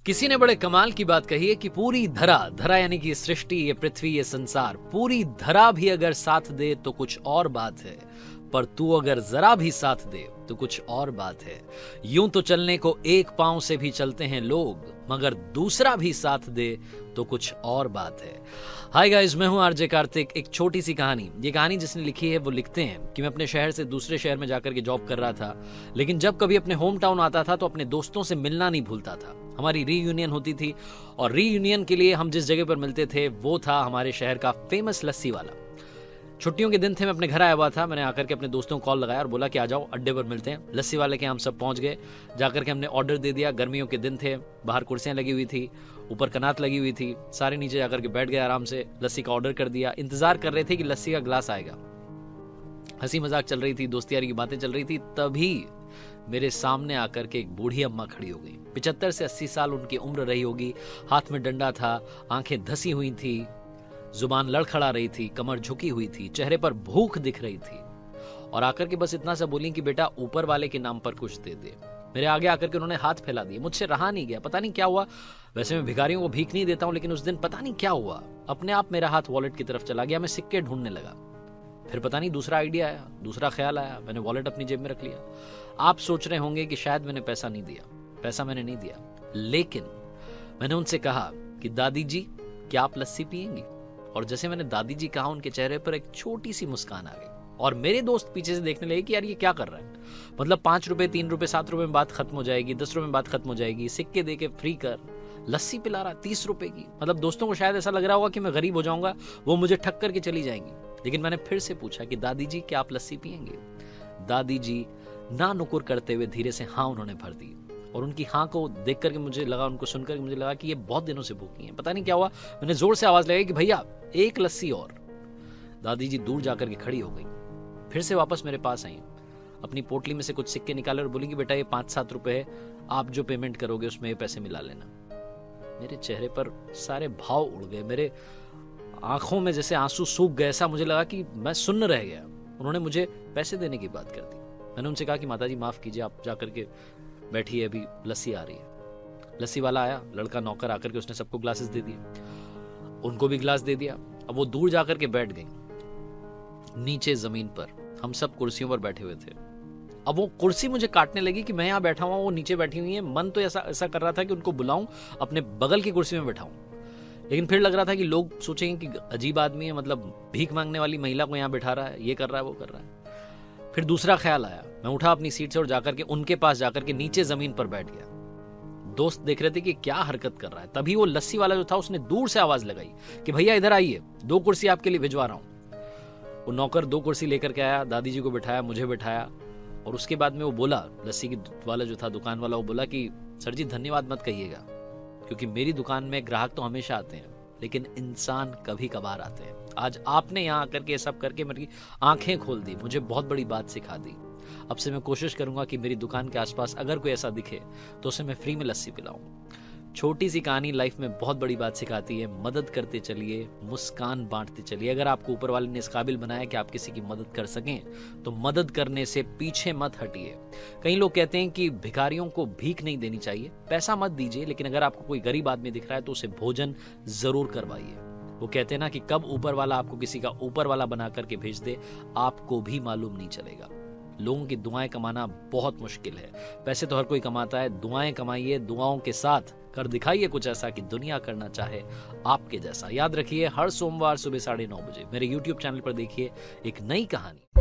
किसी ने बड़े कमाल की बात कही है कि पूरी धरा धरा यानी कि सृष्टि, ये पृथ्वी, ये संसार, पूरी धरा भी अगर साथ दे तो कुछ और बात है, पर तू अगर जरा भी साथ दे तो कुछ और बात है। यूं तो चलने को एक पांव से भी चलते हैं लोग, मगर दूसरा भी साथ दे तो कुछ और बात है। हाय गाइस, मैं हूं आरजे कार्तिक। एक छोटी सी कहानी, ये कहानी जिसने लिखी है वो लिखते हैं कि मैं अपने शहर से दूसरे शहर में जाकर के जॉब कर रहा था, लेकिन जब कभी अपने होम टाउन आता था तो अपने दोस्तों से मिलना नहीं भूलता था। हमारी रीयूनियन होती थी और रीयूनियन के लिए हम जिस जगह पर मिलते थे वो था हमारे शहर का फेमस लस्सी वाला। छुट्टियों के दिन थे, मैं अपने घर आया हुआ था। मैंने आकर के अपने दोस्तों को कॉल लगाया और बोला कि आ जाओ अड्डे पर मिलते हैं। लस्सी वाले के हम सब पहुंच गए। जाकर के हमने ऑर्डर दे दिया। गर्मियों के दिन थे, बाहर कुर्सियां लगी हुई थी, ऊपर कनात लगी हुई थी। सारे नीचे जाकर के बैठ गए आराम से। लस्सी का ऑर्डर कर दिया। इंतजार कर रहे थे कि लस्सी का ग्लास आएगा। हंसी मजाक चल रही थी, दोस्ती यारी की बातें चल रही थी। तभी मेरे सामने आकर के एक बूढ़ी अम्मा खड़ी हो गई। 75 से 80 साल उनकी उम्र रही होगी। हाथ में डंडा था, आंखें धसी हुई थी, जुबान लड़खड़ा रही थी, कमर झुकी हुई थी, चेहरे पर भूख दिख रही थी और आकर के बस इतना सा बोली कि बेटा ऊपर वाले के नाम पर कुछ दे दे। मेरे आगे आकर के उन्होंने हाथ फैला दिए। मुझसे रहा नहीं गया, पता नहीं क्या हुआ। वैसे मैं भिखारियों को भीख नहीं देता हूं, लेकिन उस दिन पता नहीं क्या हुआ, अपने आप मेरा हाथ वॉलेट की तरफ चला गया। मैं सिक्के ढूंढने लगा। फिर पता नहीं दूसरा आइडिया आया, दूसरा ख्याल आया, मैंने वॉलेट अपनी जेब में रख लिया। आप सोच रहे होंगे कि शायद मैंने पैसा नहीं दिया। पैसा मैंने नहीं दिया, लेकिन मैंने उनसे कहा कि दादी जी, क्या आप लस्सी पियेंगी? और जैसे मैंने दादी जी कहा, उनके चेहरे पर एक छोटी सी मुस्कान आ गई और मेरे दोस्त पीछे से देखने लगे कि यार ये क्या कर रहा है। मतलब 5 रुपए, 3 रुपए, 7 रुपए में बात खत्म हो जाएगी, 10 रुपए में बात खत्म हो जाएगी, सिक्के दे के फ्री कर, लस्सी पिला रहा 30 रुपए की। मतलब दोस्तों को शायद ऐसा लग रहा होगा कि मैं गरीब हो जाऊंगा, वो मुझे ठक करके चली जाएंगी। लेकिन मैंने फिर से पूछा कि दादी जी, क्या आप लस्सी पियेंगे? दादी जी ना नुकुर करते हुए धीरे से हाँ उन्होंने भर दी। और उनकी हाँ को देख करके मुझे लगा, उनको सुनकर मुझे लगा कि ये बहुत दिनों से भूखी हैं। पता नहीं क्या हुआ, मैंने जोर से आवाज लगाई कि भैया एक लस्सी और। दादी जी दूर जाकर के खड़ी हो गई, फिर से वापस मेरे पास आई, अपनी पोटली में से कुछ सिक्के निकाले और बोली कि बेटा ये 5-7 रुपए है, आप जो पेमेंट करोगे उसमें ये पैसे मिला लेना। मेरे चेहरे पर सारे भाव उड़ गए, मेरे आंखों में जैसे आंसू सूख गए। ऐसा मुझे लगा कि मैं सुन्न रह गया। उन्होंने मुझे पैसे देने की बात कर दी। मैंने उनसे कहा कि माता जी माफ कीजिए, आप जाकर के बैठिए, अभी लस्सी आ रही है। लस्सी वाला आया, लड़का नौकर आकर के उसने सबको ग्लासेस दे दिए, उनको भी ग्लास दे दिया। अब वो दूर जाकर के बैठ गई नीचे जमीन पर। हम सब कुर्सियों पर बैठे हुए थे। अब वो कुर्सी मुझे काटने लगी कि मैं यहाँ बैठा हुआ, वो नीचे बैठी हुई है। मन तो ऐसा कर रहा था कि उनको बुलाऊं, अपने बगल की कुर्सी में बैठाऊं, लेकिन फिर लग रहा था कि लोग सोचेंगे कि अजीब आदमी है, मतलब भीख मांगने वाली महिला को यहाँ बैठा रहा है, ये कर रहा है, वो कर रहा है। फिर दूसरा ख्याल आया, मैं उठा अपनी सीट से और जाकर के उनके पास जाकर के नीचे जमीन पर बैठ गया। दोस्त देख रहे थे कि क्या हरकत कर रहा है। तभी वो लस्सी वाला जो था उसने दूर से आवाज लगाई कि भैया इधर आइए, 2 कुर्सी आपके लिए भिजवा रहा हूं। वो नौकर 2 कुर्सी लेकर के आया, दादी जी को बिठाया, मुझे बिठाया और उसके बाद में वो बोला, लस्सी की वाला जो था, दुकान वाला, वो बोला कि सर जी धन्यवाद मत कहिएगा, क्योंकि मेरी दुकान में ग्राहक तो हमेशा आते हैं, लेकिन इंसान कभी कभार आते हैं। आज आपने यहाँ आकर के सब करके मेरी आंखें खोल दी, मुझे बहुत बड़ी बात सिखा दी। अब से मैं कोशिश करूंगा कि मेरी दुकान के आसपास अगर कोई ऐसा दिखे तो उसे मैं फ्री में लस्सी पिलाऊं। छोटी सी कहानी लाइफ में बहुत बड़ी बात सिखाती है। मदद करते चलिए, मुस्कान बांटते चलिए। अगर आपको ऊपर वाले ने इस काबिल बनाया कि आप किसी की मदद कर सकें तो मदद करने से पीछे मत हटिए। कई लोग कहते हैं कि भिखारियों को भीख नहीं देनी चाहिए, पैसा मत दीजिए, लेकिन अगर आपको कोई गरीब आदमी दिख रहा है तो उसे भोजन जरूर करवाइए। वो कहते हैं ना कि कब ऊपर वाला आपको किसी का ऊपर वाला बना करके भेज दे, आपको भी मालूम नहीं चलेगा। लोगों की दुआएं कमाना बहुत मुश्किल है। पैसे तो हर कोई कमाता है, दुआएं कमाइए, दुआओं के साथ कर दिखाइए कुछ ऐसा कि दुनिया करना चाहे आपके जैसा। याद रखिए, हर सोमवार सुबह 9:30 बजे मेरे YouTube चैनल पर देखिए एक नई कहानी।